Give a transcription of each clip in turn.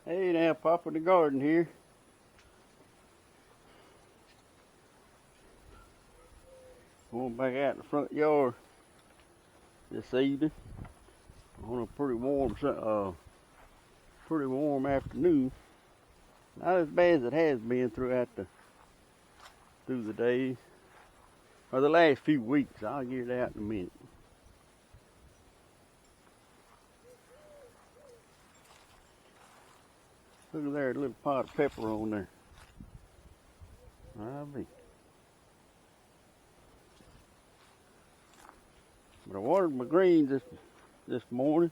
Hey now, Papa in the garden here. Going back out in the front yard this evening on a pretty warm afternoon. Not as bad as it has been through the days or the last few weeks. I'll get it out in a minute. Look at there, a little pot of pepper on there. I'll be. But I watered my greens this morning.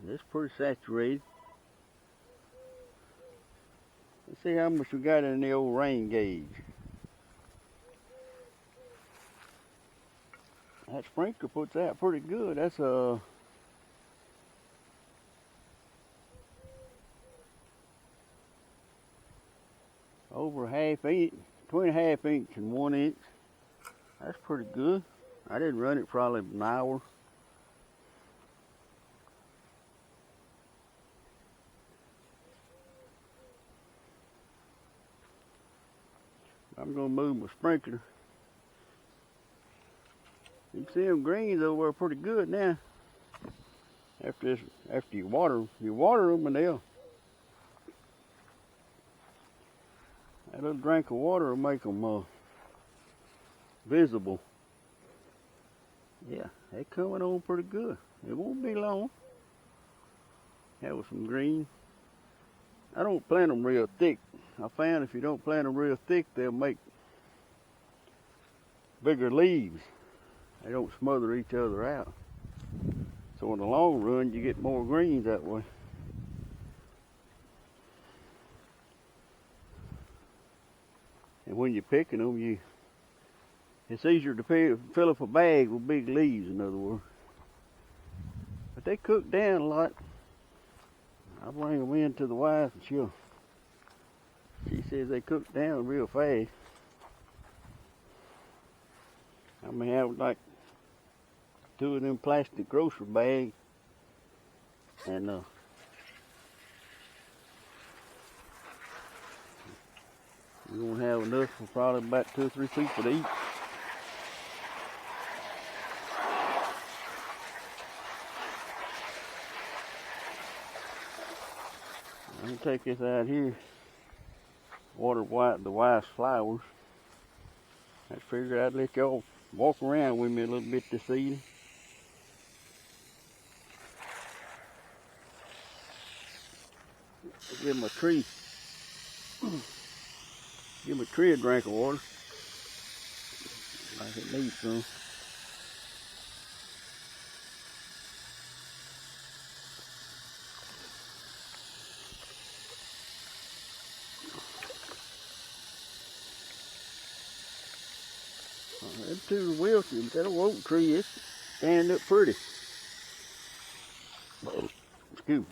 It's pretty saturated. Let's see how much we got in the old rain gauge. That sprinkler puts out pretty good. That's over half inch, between a half inch and 1 inch. That's pretty good. I didn't run it probably an hour. I'm gonna move my sprinkler. You can see them greens over there pretty good now. After you water them and that little drink of water will make them visible. Yeah, they're coming on pretty good. It won't be long. That was some green. I don't plant them real thick. I found if you don't plant them real thick, they'll make bigger leaves. They don't smother each other out. So in the long run, you get more greens that way. And when you're picking them, it's easier to fill up a bag with big leaves, in other words. But they cook down a lot. I bring them in to the wife and she says they cook down real fast. I may have like 2 of them plastic grocery bags and we're going to have enough for probably about 2 or 3 people to eat. I'm going to take this out here, water the wife's flowers. I figured I'd let y'all walk around with me a little bit this evening. Give my tree a drink of water, like it needs some. Them two wilting, but that old oak tree is standing up pretty. Excuse me.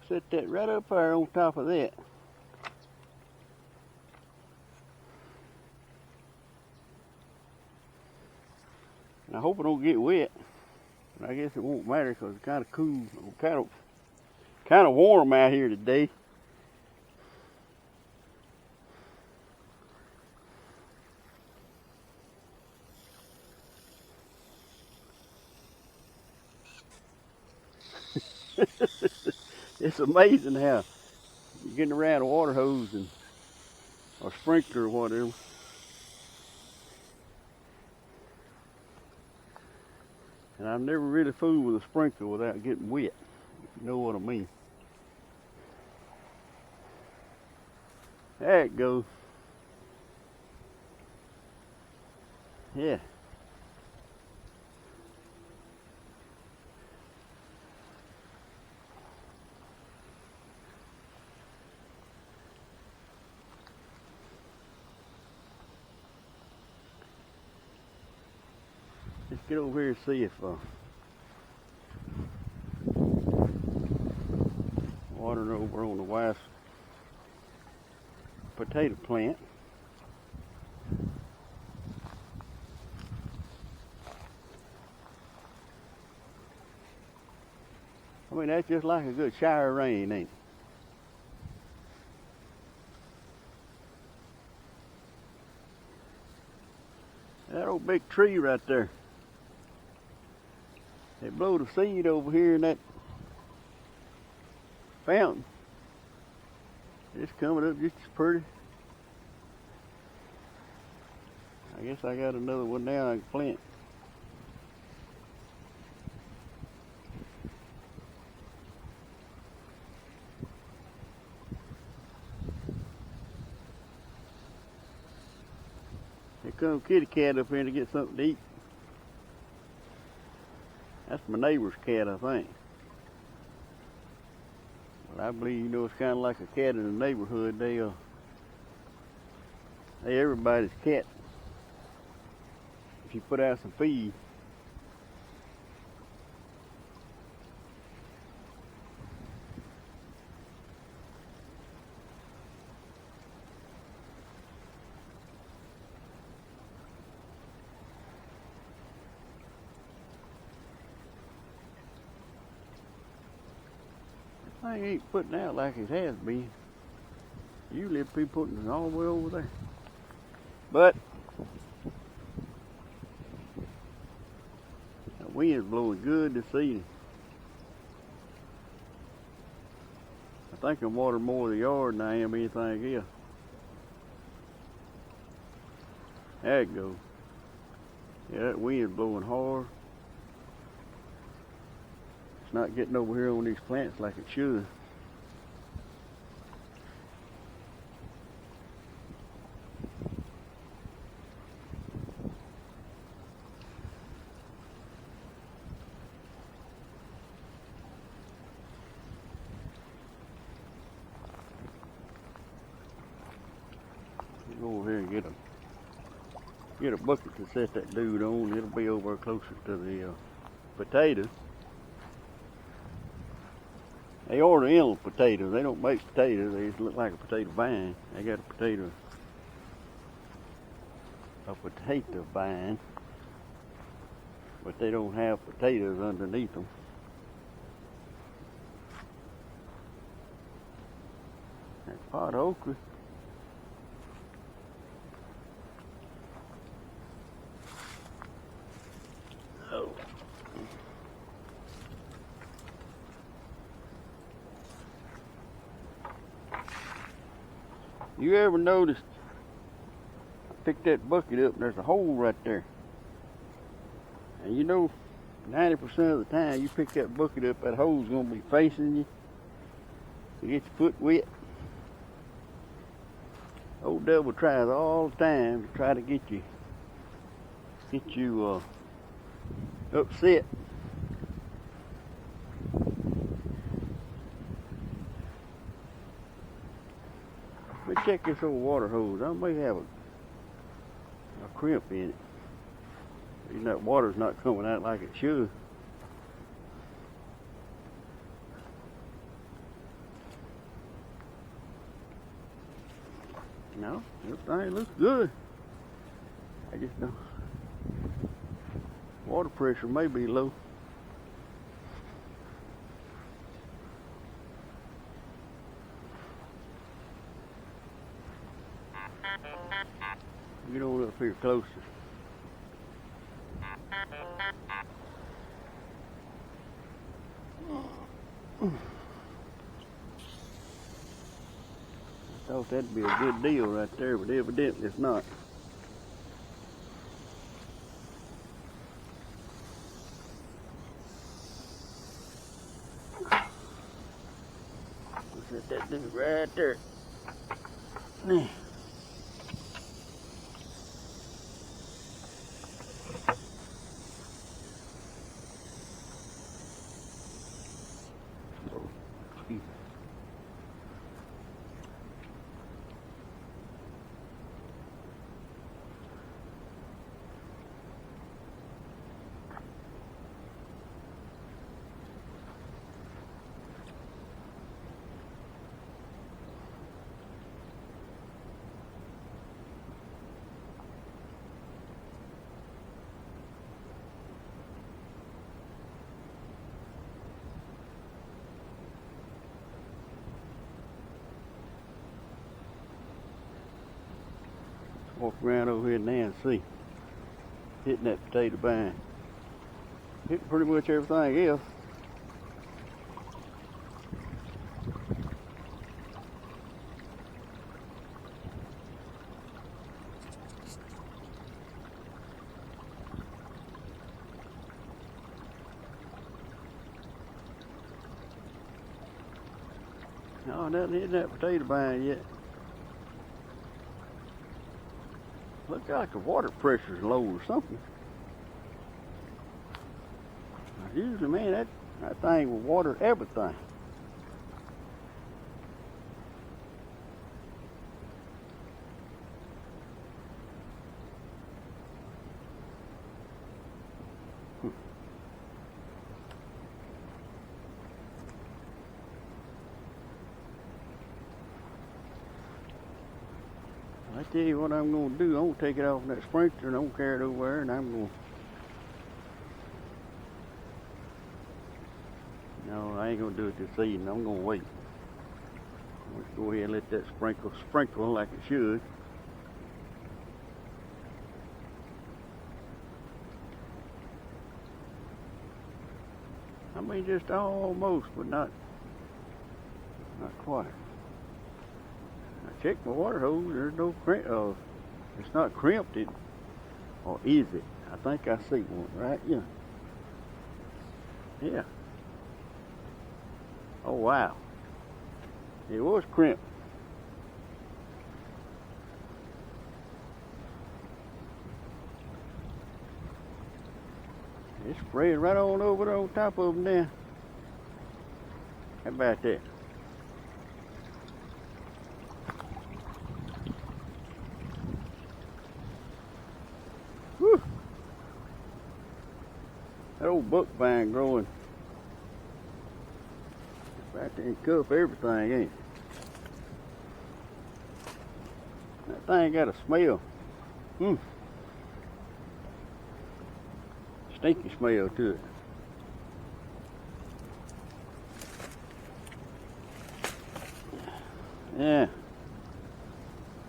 Set that right up there on top of that. And I hope it don't get wet. But I guess it won't matter because it's kind of cool, kind of warm out here today. It's amazing how you're getting around a water hose or sprinkler or whatever. And I've never really fooled with a sprinkler without getting wet, if you know what I mean. There it goes. Yeah. Let's get over here and see if water over on the wife's potato plant. I mean, that's just like a good shower of rain, ain't it? That old big tree right there. They blow the seed over here in that fountain. It's coming up just as pretty. I guess I got another one now I can plant. Here comes kitty cat up here to get something to eat. That's my neighbor's cat, I think. But I believe, you know, it's kind of like a cat in the neighborhood. They everybody's cat. If you put out some feed. I ain't putting out like it has been. Usually people putting it all the way over there. But the wind's blowing good this evening. I think I'm watering more of the yard than I am anything else. There it goes. Yeah, that wind's blowing hard. It's not getting over here on these plants like it should. Go over here and get a bucket to set that dude on. It'll be over closer to the potatoes. They order in potatoes. They don't make potatoes. They just look like a potato vine. They got a potato vine, but they don't have potatoes underneath them. That pot of okra. Oh. You ever noticed, I picked that bucket up and there's a hole right there. And you know, 90% of the time you pick that bucket up, that hole's gonna be facing you. You get your foot wet. Old devil tries all the time to try to get you upset. Let me check this old water hose. I may have a crimp in it. You know, that water's not coming out like it should. No, everything looks good. I just know water pressure may be low. Get on up here closer. I thought that'd be a good deal right there, but evidently it's not. Set that dude right there. Walk around over here now and see. Hitting that potato vine. Hitting pretty much everything else. No, it doesn't hit that potato vine yet. Looks like the water pressure's low or something. Usually, man, that thing will water everything. I tell you what I'm going to do. I'm going to take it off that sprinkler and I'm going to carry it over there and I'm going to... No, I ain't going to do it this evening. I'm going to wait. Let's go ahead and let that sprinkle like it should. I mean, just almost, but not quite. I checked my water hose. There's no crimp. It's not crimped. Or is it? I think I see one, right? Yeah. Yeah. Oh wow. It was crimped. It's spraying right on over there on top of them there. How about that? Whew. That old buck vine growing. It's right there and cuff everything, ain't it? That thing got a smell. Stinky smell to it. Yeah.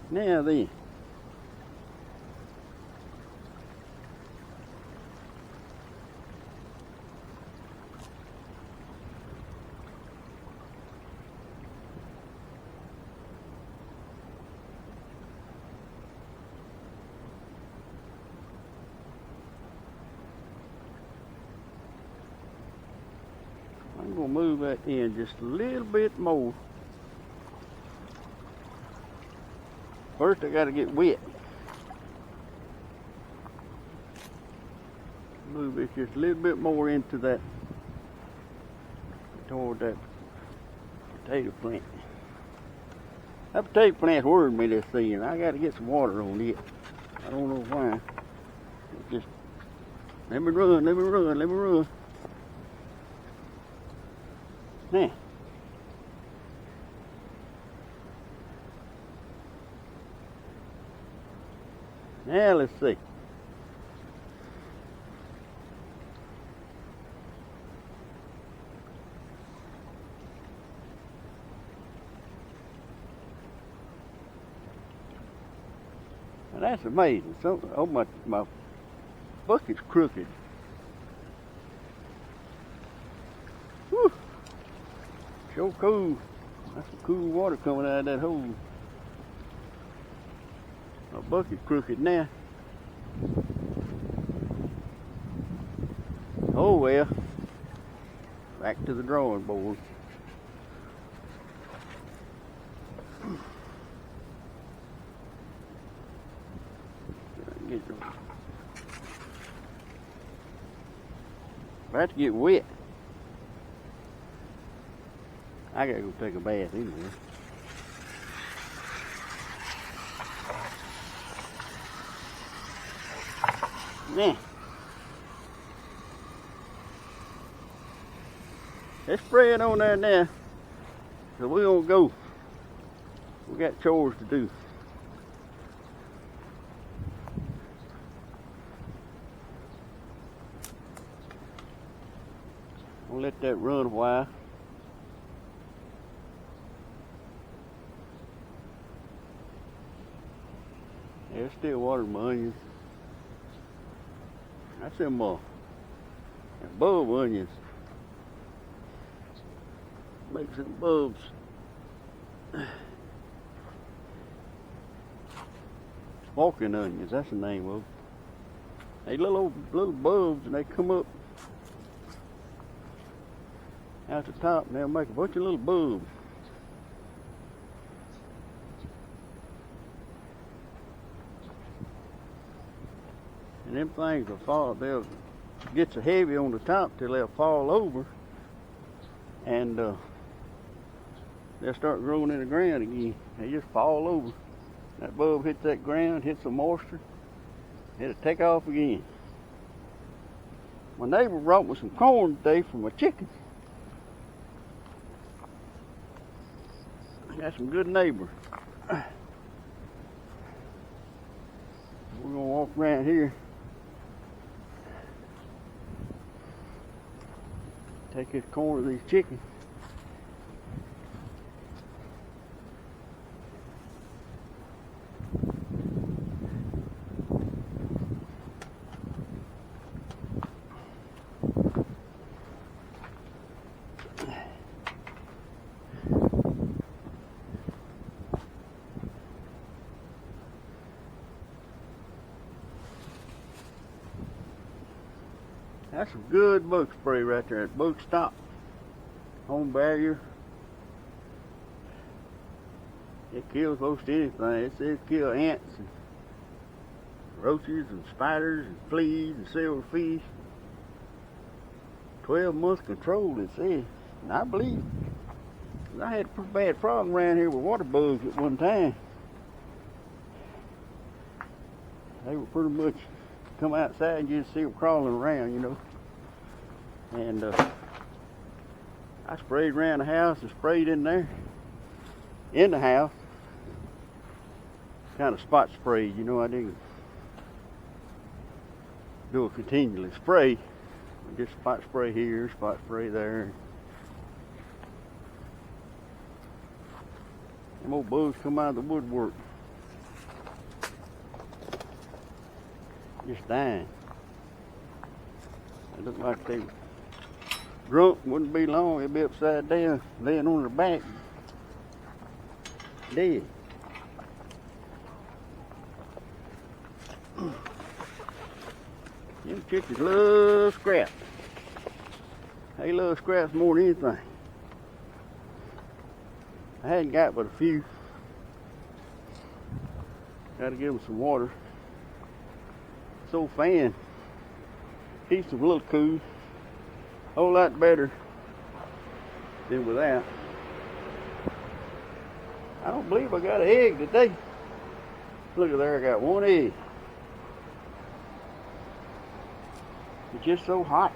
Now then. I'm going to move that in just a little bit more. First I got to get wet. Move it just a little bit more into that, toward that potato plant. That potato plant's worried me this season. I got to get some water on it. I don't know why. It just, let me run. Now. Now let's see. Now that's amazing. So, oh my bucket's crooked. Whew. So cool. That's some cool water coming out of that hole. My bucket's crooked now. Oh well. Back to the drawing board. About to get wet. I gotta go take a bath anyway. Nah. Let's spray it on there now. So we're gonna go. We got chores to do. We'll let that run a while. They're still watering my onions. That's them bulb onions. Make some bulbs. Walking onions, that's the name of them. They little bulbs, and they come up out the top, and they'll make a bunch of little bulbs. And them things will fall, they'll get so heavy on the top till they'll fall over, and they'll start growing in the ground again. They just fall over. That bulb hits that ground, hits the moisture, it'll take off again. My neighbor brought me some corn today for my chickens. I got some good neighbors. We're gonna walk around here. Take this corn of these chickens. That's some good bug spray right there. That Bug Stop home barrier. It kills most anything. It says kill ants and roaches and spiders and fleas and silverfish. 12-month control, it says. And I believe it. I had a pretty bad problem around here with water bugs at one time. They were pretty much come outside and you just see them crawling around, you know. And I sprayed around the house and sprayed in there, in the house. Kind of spot sprayed, you know. I didn't do a continually spray. Just spot spray here, spot spray there. Them old bugs come out of the woodwork. Just dying. They look like they were drunk. Wouldn't be long, they'd be upside down, laying on their back, dead. Them chickens love scraps. They love scraps more than anything. I hadn't got but a few. Got to give them some water. This old fan keeps them a little cool. A whole lot better than without. I don't believe I got an egg today. Look at there, I got one egg. It's just so hot.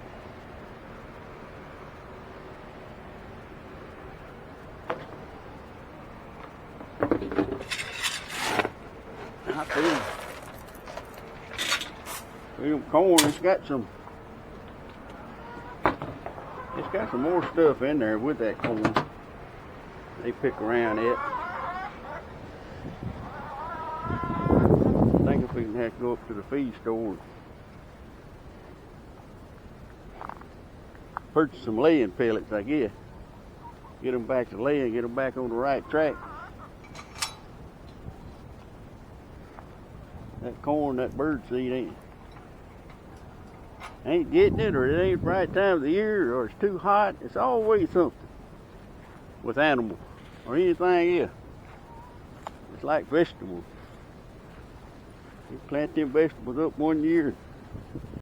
I feel corn. It's got some more stuff in there with that corn. They pick around it. I think if we can have to go up to the feed store, purchase some laying pellets, I guess. Get them back to laying, get them back on the right track. That corn, that bird seed ain't getting it, or it ain't the right time of the year, or it's too hot. It's always something with animals or anything else. It's like vegetables. You plant them vegetables up one year,